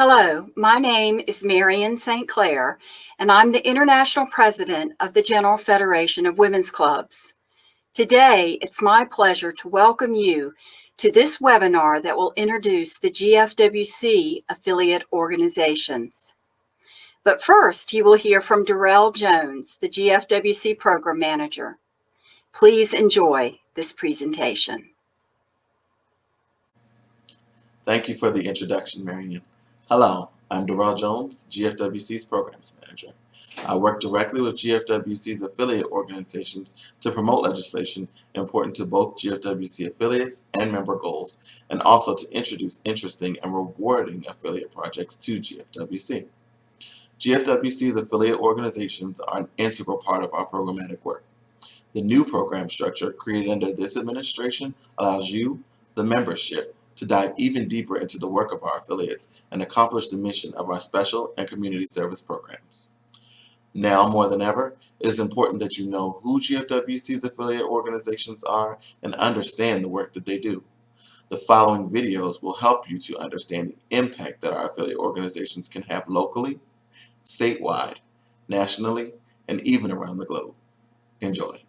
Hello, my name is Marion St. Clair, and I'm the International President of the General Federation of Women's Clubs. Today, it's my pleasure to welcome you to this webinar that will introduce the GFWC affiliate organizations. But first, you will hear from Darrell Jones, the GFWC Program Manager. Please enjoy this presentation. Thank you for the introduction, Marion. Hello, I'm Darrell Jones, GFWC's Programs Manager. I work directly with GFWC's affiliate organizations to promote legislation important to both GFWC affiliates and member goals, and also to introduce interesting and rewarding affiliate projects to GFWC. GFWC's affiliate organizations are an integral part of our programmatic work. The new program structure created under this administration allows you, the membership, to dive even deeper into the work of our affiliates and accomplish the mission of our special and community service programs. Now more than ever, it is important that you know who GFWC's affiliate organizations are and understand the work that they do. The following videos will help you to understand the impact that our affiliate organizations can have locally, statewide, nationally, and even around the globe. Enjoy.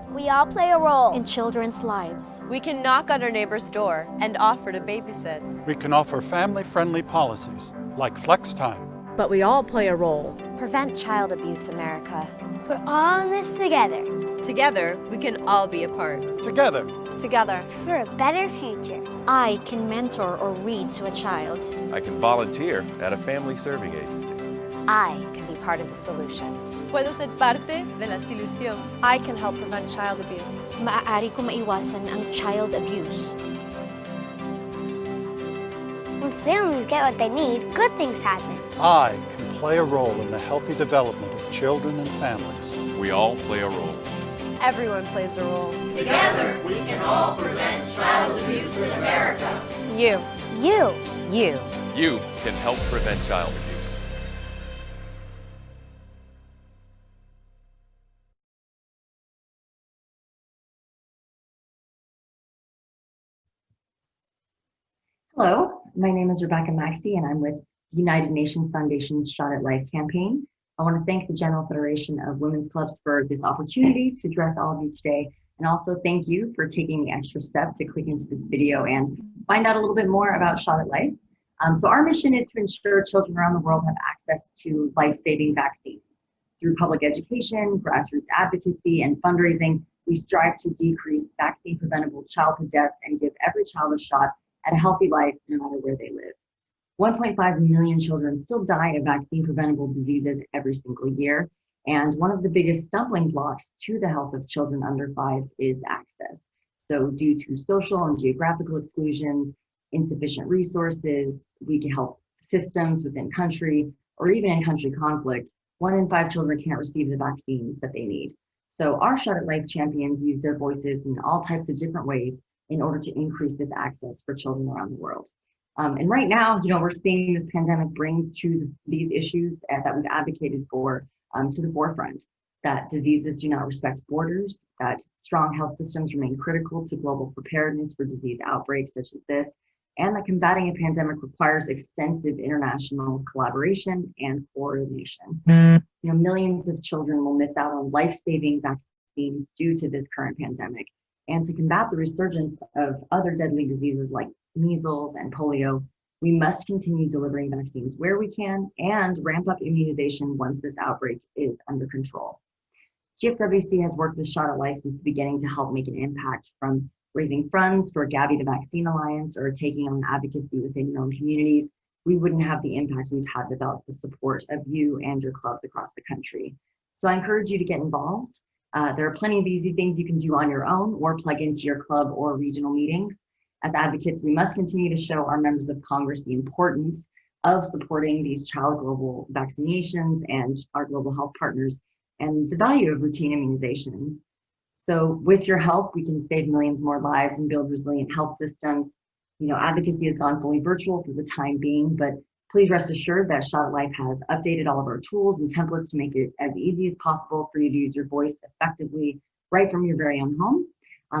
We all play a role in children's lives. We can knock on our neighbor's door and offer to babysit. We can offer family-friendly policies like flex time. But we all play a role. Prevent Child Abuse America. We're all in this together. Together, we can all be a part. Together. Together. For a better future. I can mentor or read to a child. I can volunteer at a family serving agency. I can be part of the solution. Puedo ser parte de la solución. I can help prevent child abuse. Maaari ko maiwasan ang child abuse. When families get what they need, good things happen. I can play a role in the healthy development of children and families. We all play a role. Everyone plays a role. Together, we can all prevent child abuse in America. You. You. You. You can help prevent child abuse. Hello, my name is Rebecca Maxey and I'm with United Nations Foundation's Shot at Life campaign. I want to thank the General Federation of Women's Clubs for this opportunity to address all of you today, and also thank you for taking the extra step to click into this video and find out a little bit more about Shot at Life. So our mission is to ensure children around the world have access to life-saving vaccines. Through public education, grassroots advocacy, and fundraising, we strive to decrease vaccine-preventable childhood deaths and give every child a shot at a healthy life no matter where they live. 1.5 million children still die of vaccine-preventable diseases every single year, and one of the biggest stumbling blocks to the health of children under 5 is access. So due to social and geographical exclusions, insufficient resources, weak health systems within country, or even in country conflict, 1 in 5 children can't receive the vaccines that they need. So our Shot at Life champions use their voices in all types of different ways in order to increase this access for children around the world. And right now, we're seeing this pandemic bring to these issues that we've advocated for to the forefront, that diseases do not respect borders, that strong health systems remain critical to global preparedness for disease outbreaks such as this, and that combating a pandemic requires extensive international collaboration and coordination. Millions of children will miss out on life-saving vaccines due to this current pandemic. And to combat the resurgence of other deadly diseases like measles and polio, we must continue delivering vaccines where we can and ramp up immunization once this outbreak is under control. GFWC has worked with Shot at Life since the beginning to help make an impact, from raising funds for Gavi the Vaccine Alliance or taking on advocacy within your own communities. We wouldn't have the impact we've had without the support of you and your clubs across the country. So I encourage you to get involved. There are plenty of easy things you can do on your own or plug into your club or regional meetings. As advocates, we must continue to show our members of Congress the importance of supporting these child global vaccinations and our global health partners, and the value of routine immunization. So with your help, we can save millions more lives and build resilient health systems. Advocacy has gone fully virtual for the time being, but Please rest assured that Shot at Life has updated all of our tools and templates to make it as easy as possible for you to use your voice effectively right from your very own home.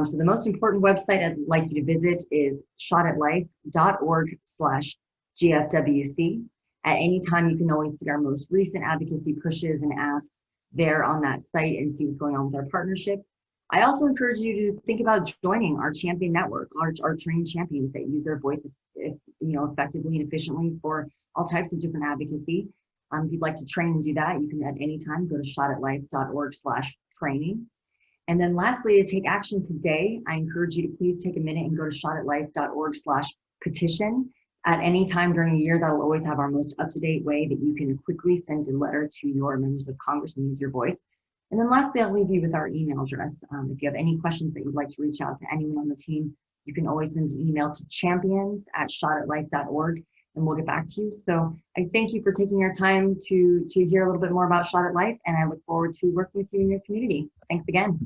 So the most important website I'd like you to visit is shotatlife.org/GFWC. At any time, you can always see our most recent advocacy pushes and asks there on that site and see what's going on with our partnership. I also encourage you to think about joining our champion network, our trained champions that use their voice, effectively and efficiently for all types of different advocacy. If you'd like to train and do that, you can at any time go to shotatlife.org/training. And then lastly, to take action today, I encourage you to please take a minute and go to shotatlife.org/petition. At any time during the year, that'll always have our most up-to-date way that you can quickly send a letter to your members of Congress and use your voice. And then lastly, I'll leave you with our email address. If you have any questions that you'd like to reach out to anyone on the team, you can always send an email to champions@shotatlife.org and we'll get back to you. So I thank you for taking your time to hear a little bit more about Shot at Life, and I look forward to working with you in your community. Thanks again.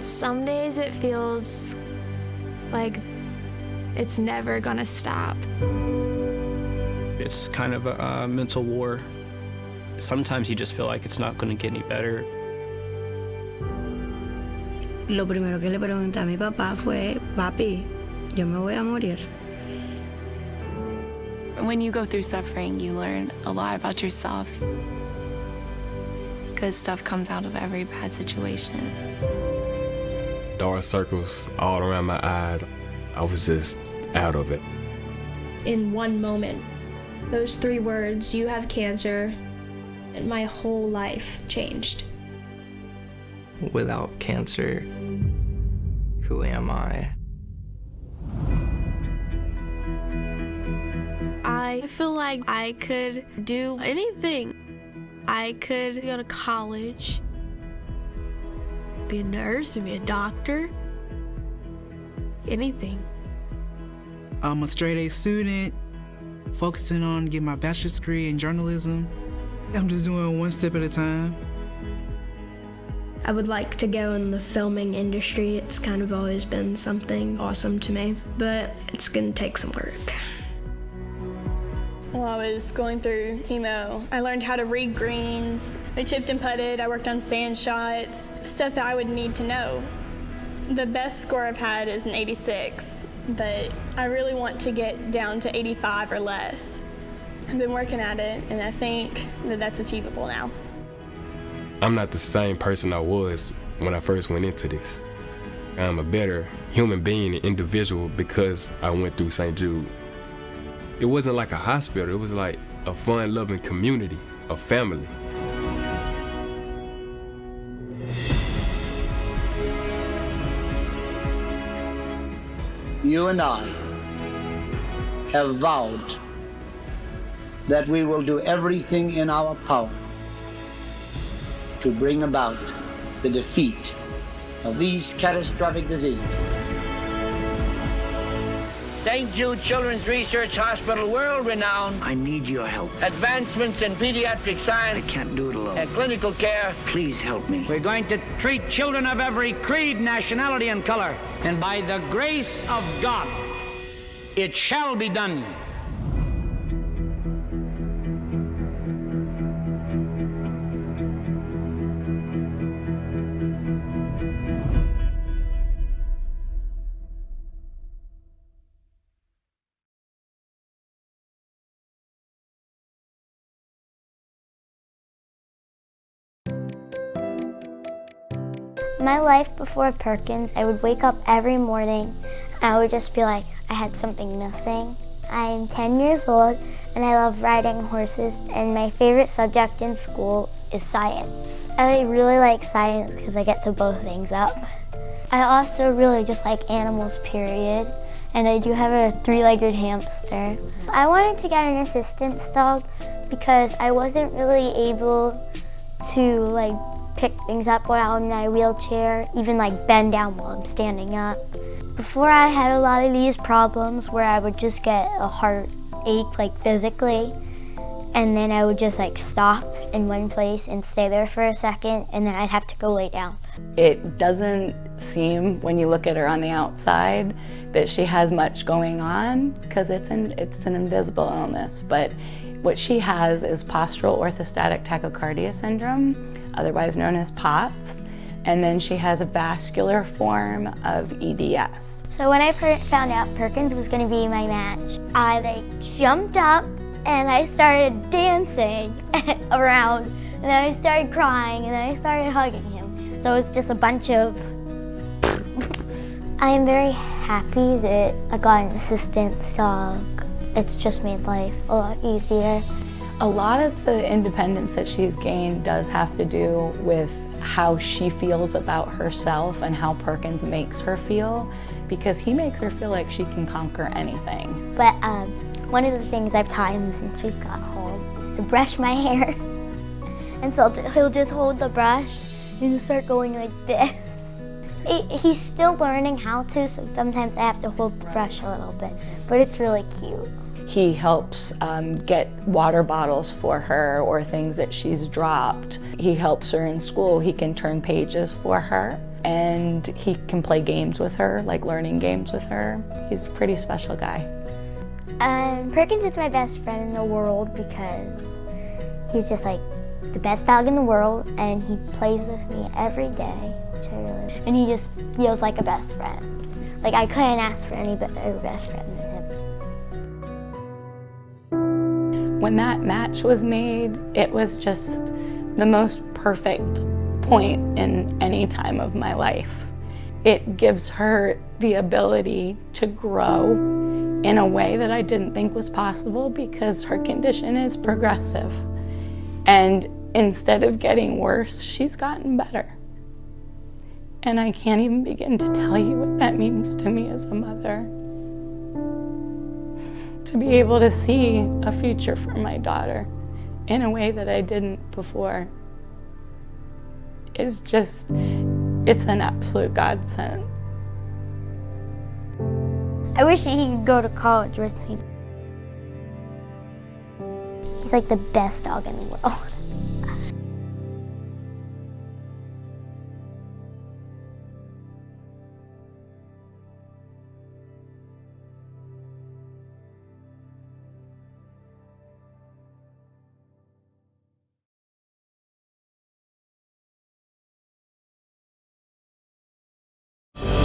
Some days it feels like it's never gonna stop. It's kind of a mental war. Sometimes you just feel like it's not gonna get any better. Lo primero que le pregunté a mi papá fue, papi, yo me voy a morir. When you go through suffering, you learn a lot about yourself. Good stuff comes out of every bad situation. Dark circles all around my eyes. I was just out of it. In one moment, those 3 words, you have cancer, and my whole life changed. Without cancer, who am I? I feel like I could do anything. I could go to college, be a nurse, be a doctor, anything. I'm a straight-A student, focusing on getting my bachelor's degree in journalism. I'm just doing one step at a time. I would like to go in the filming industry. It's kind of always been something awesome to me, but it's gonna take some work. While I was going through chemo, I learned how to read greens. I chipped and putted, I worked on sand shots, stuff that I would need to know. The best score I've had is an 86, but I really want to get down to 85 or less. I've been working at it, and I think that that's achievable now. I'm not the same person I was when I first went into this. I'm a better human being and individual because I went through St. Jude. It wasn't like a hospital, it was like a fun-loving community, a family. You and I have vowed that we will do everything in our power to bring about the defeat of these catastrophic diseases. St. Jude Children's Research Hospital, world-renowned. I need your help. Advancements in pediatric science. I can't do it alone. And clinical care. Please help me. We're going to treat children of every creed, nationality, and color. And by the grace of God, it shall be done. My life before Perkins, I would wake up every morning and I would just feel like I had something missing. I'm 10 years old and I love riding horses, and my favorite subject in school is science. I really like science because I get to blow things up. I also really just like animals, period. And I do have a 3-legged hamster. I wanted to get an assistance dog because I wasn't really able to like pick things up while I'm in my wheelchair, even like bend down while I'm standing up. Before I had a lot of these problems where I would just get a heartache like physically, and then I would just like stop in one place and stay there for a second, and then I'd have to go lay down. It doesn't seem, when you look at her on the outside, that she has much going on because it's an invisible illness. But what she has is postural orthostatic tachycardia syndrome, otherwise known as POTS, and then she has a vascular form of EDS. So when I found out Perkins was going to be my match, I like jumped up and I started dancing around, and then I started crying, and then I started hugging him. So it was just a bunch of I am very happy that I got an assistance dog. It's just made life a lot easier. A lot of the independence that she's gained does have to do with how she feels about herself and how Perkins makes her feel, because he makes her feel like she can conquer anything. But one of the things I've taught him since we got home is to brush my hair. And so he'll just hold the brush and start going like this. He's still learning how to, so sometimes I have to hold the brush a little bit, but it's really cute. He helps get water bottles for her or things that she's dropped. He helps her in school. He can turn pages for her, and he can play games with her, like learning games with her. He's a pretty special guy. Perkins is my best friend in the world because he's just like the best dog in the world, and he plays with me every day, which I really, and he just feels like a best friend. Like I couldn't ask for any better best friend than him. When that match was made, it was just the most perfect point in any time of my life. It gives her the ability to grow in a way that I didn't think was possible because her condition is progressive. And instead of getting worse, she's gotten better. And I can't even begin to tell you what that means to me as a mother. To be able to see a future for my daughter in a way that I didn't before is just, it's an absolute godsend. I wish he could go to college with me. He's like the best dog in the world.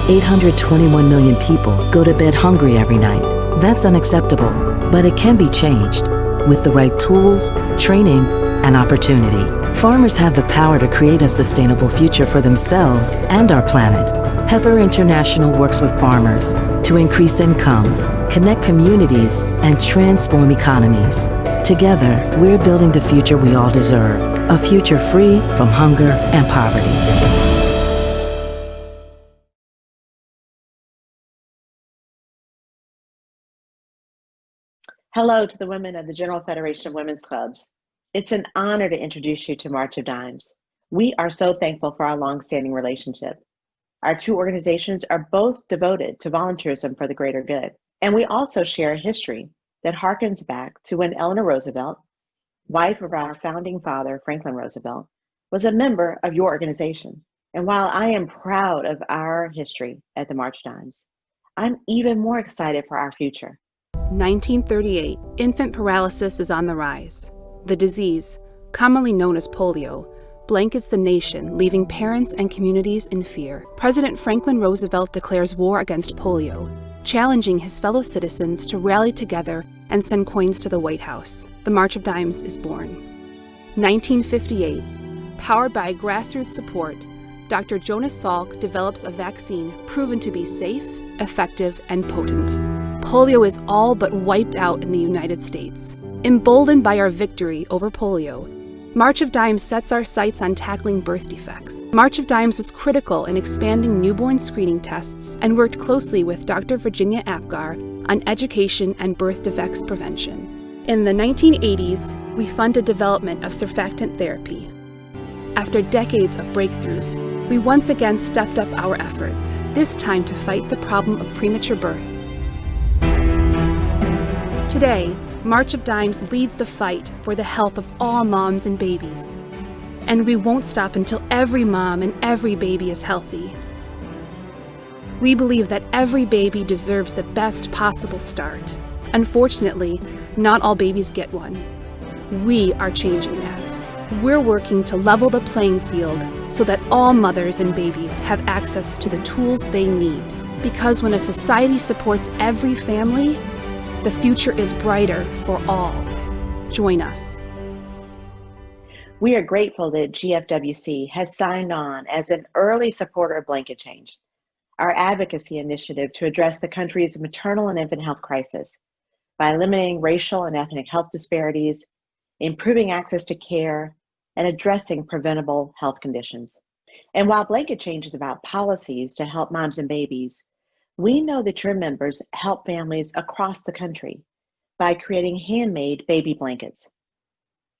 $821 million people go to bed hungry every night. That's unacceptable, but it can be changed with the right tools, training, and opportunity. Farmers have the power to create a sustainable future for themselves and our planet. Heifer International works with farmers to increase incomes, connect communities, and transform economies. Together, we're building the future we all deserve, a future free from hunger and poverty. Hello to the women of the General Federation of Women's Clubs. It's an honor to introduce you to March of Dimes. We are so thankful for our long-standing relationship. Our two organizations are both devoted to volunteerism for the greater good. And we also share a history that harkens back to when Eleanor Roosevelt, wife of our founding father, Franklin Roosevelt, was a member of your organization. And while I am proud of our history at the March of Dimes, I'm even more excited for our future. 1938, infant paralysis is on the rise. The disease, commonly known as polio, blankets the nation, leaving parents and communities in fear. President Franklin Roosevelt declares war against polio, challenging his fellow citizens to rally together and send coins to the White House. The March of Dimes is born. 1958, powered by grassroots support, Dr. Jonas Salk develops a vaccine proven to be safe, effective, and potent. Polio is all but wiped out in the United States. Emboldened by our victory over polio, March of Dimes sets our sights on tackling birth defects. March of Dimes was critical in expanding newborn screening tests and worked closely with Dr. Virginia Apgar on education and birth defects prevention. In the 1980s, we funded development of surfactant therapy. After decades of breakthroughs, we once again stepped up our efforts, this time to fight the problem of premature birth. Today, March of Dimes leads the fight for the health of all moms and babies. And we won't stop until every mom and every baby is healthy. We believe that every baby deserves the best possible start. Unfortunately, not all babies get one. We are changing that. We're working to level the playing field so that all mothers and babies have access to the tools they need. Because when a society supports every family, the future is brighter for all. Join us. We are grateful that GFWC has signed on as an early supporter of Blanket Change, our advocacy initiative to address the country's maternal and infant health crisis by eliminating racial and ethnic health disparities, improving access to care, and addressing preventable health conditions. And while Blanket Change is about policies to help moms and babies, we know that your members help families across the country by creating handmade baby blankets.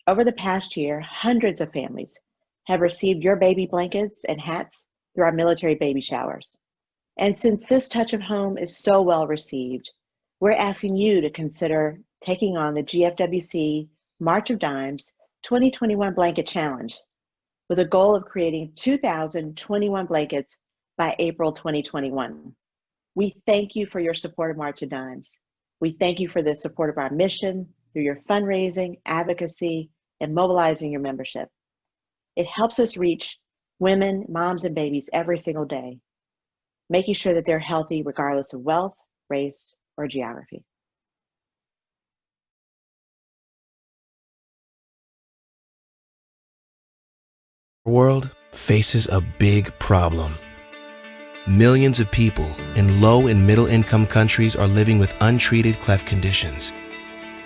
Over the past year, hundreds of families have received your baby blankets and hats through our military baby showers. And since this touch of home is so well received, we're asking you to consider taking on the GFWC March of Dimes 2021 Blanket Challenge with a goal of creating 2,021 blankets by April 2021. We thank you for your support of March of Dimes. We thank you for the support of our mission through your fundraising, advocacy, and mobilizing your membership. It helps us reach women, moms, and babies every single day, making sure that they're healthy regardless of wealth, race, or geography. The world faces a big problem. Millions of people in low and middle income countries are living with untreated cleft conditions.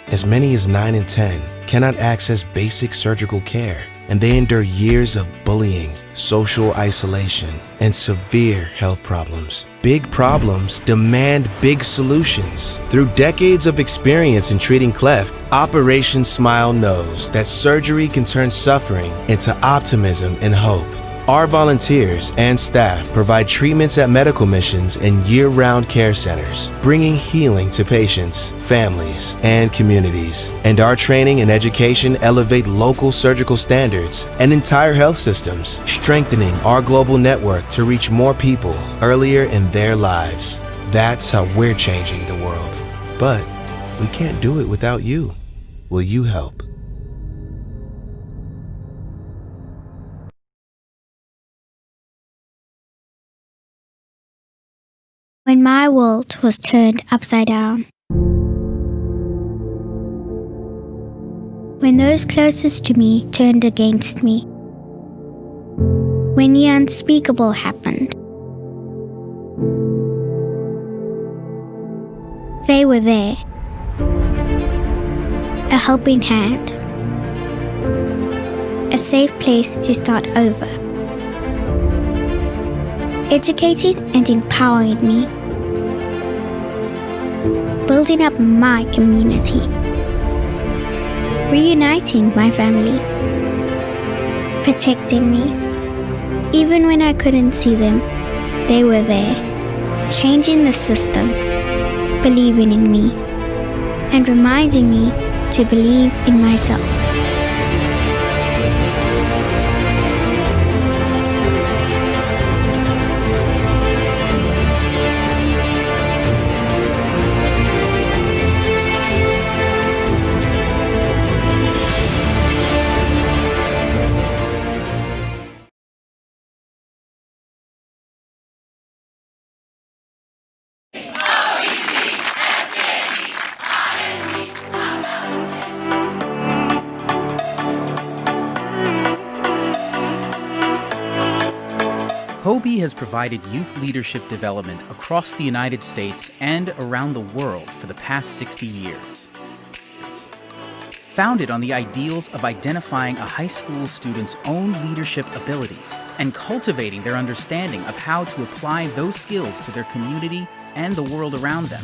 As many as 9 in 10 cannot access basic surgical care, and they endure years of bullying, social isolation, and severe health problems. Big problems demand big solutions. Through decades of experience in treating cleft, Operation Smile knows that surgery can turn suffering into optimism and hope. Our volunteers and staff provide treatments at medical missions and year-round care centers, bringing healing to patients, families, and communities. And our training and education elevate local surgical standards and entire health systems, strengthening our global network to reach more people earlier in their lives. That's how we're changing the world. But we can't do it without you. Will you help? When my world was turned upside down. When those closest to me turned against me. When the unspeakable happened. They were there. A helping hand. A safe place to start over. Educating and empowering me. Building up my community. Reuniting my family. Protecting me. Even when I couldn't see them, they were there. Changing the system. Believing in me. And reminding me to believe in myself. HOBE has provided youth leadership development across the United States and around the world for the past 60 years. founded on the ideals of identifying a high school student's own leadership abilities and cultivating their understanding of how to apply those skills to their community and the world around them.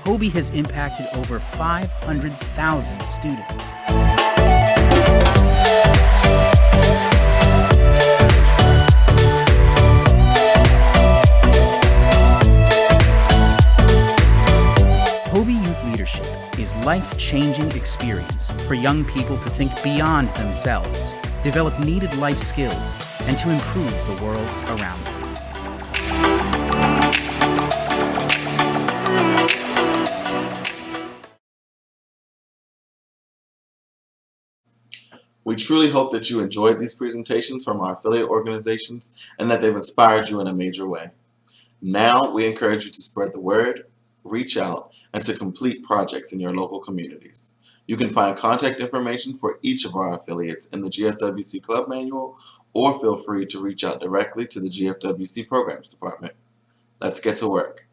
Hobie has impacted over 500,000 students. Hobie Youth Leadership is life-changing experience for young people to think beyond themselves, develop needed life skills, and to improve the world around them. We truly hope that you enjoyed these presentations from our affiliate organizations and that they've inspired you in a major way. Now, we encourage you to spread the word, reach out, and to complete projects in your local communities. You can find contact information for each of our affiliates in the GFWC Club Manual, or feel free to reach out directly to the GFWC Programs Department. Let's get to work.